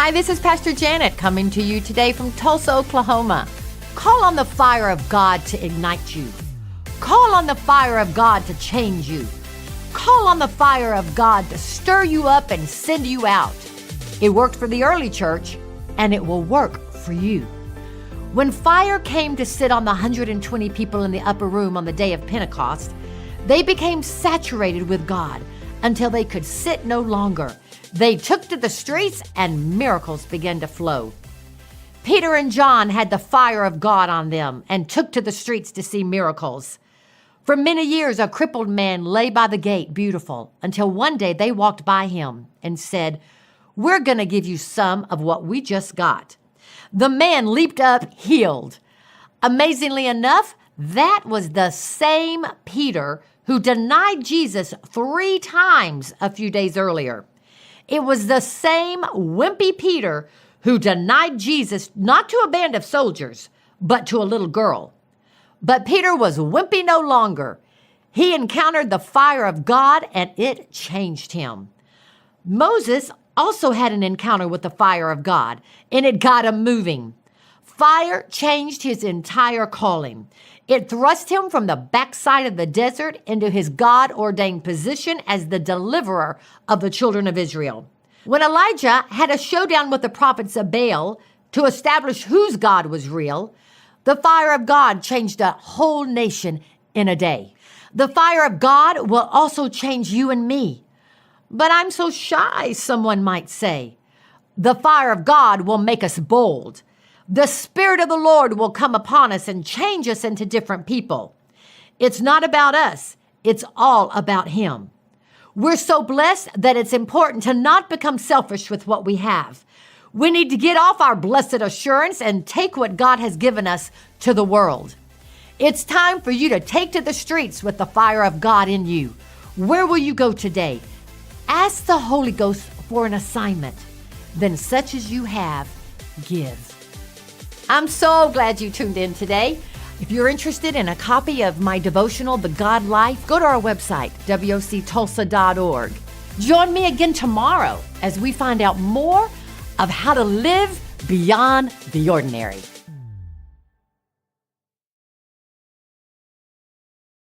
Hi, this is Pastor Janet coming to you today from Tulsa, Oklahoma. Call on the fire of God to ignite you. Call on the fire of God to change you. Call on the fire of God to stir you up and send you out. It worked for the early church, and it will work for you. When fire came to sit on the 120 people in the upper room on the day of Pentecost, they became saturated with God until they could sit no longer. They took to the streets and miracles began to flow. Peter and John had the fire of God on them and took to the streets to see miracles. For many years, a crippled man lay by the gate, beautiful, until one day they walked by him and said, "We're going to give you some of what we just got." The man leaped up, healed. Amazingly enough, that was the same Peter who denied Jesus 3 times a few days earlier. It was the same wimpy Peter who denied Jesus not to a band of soldiers, but to a little girl. But Peter was wimpy no longer. He encountered the fire of God and it changed him. Moses also had an encounter with the fire of God and it got him moving. Fire changed his entire calling. It thrust him from the backside of the desert into his God-ordained position as the deliverer of the children of Israel. When Elijah had a showdown with the prophets of Baal to establish whose God was real, the fire of God changed a whole nation in a day. The fire of God will also change you and me. But I'm so shy, someone might say. The fire of God will make us bold. The Spirit of the Lord will come upon us and change us into different people. It's not about us. It's all about Him. We're so blessed that it's important to not become selfish with what we have. We need to get off our blessed assurance and take what God has given us to the world. It's time for you to take to the streets with the fire of God in you. Where will you go today? Ask the Holy Ghost for an assignment. Then such as you have, give. I'm so glad you tuned in today. If you're interested in a copy of my devotional, The God Life, go to our website, woctulsa.org. Join me again tomorrow as we find out more of how to live beyond the ordinary.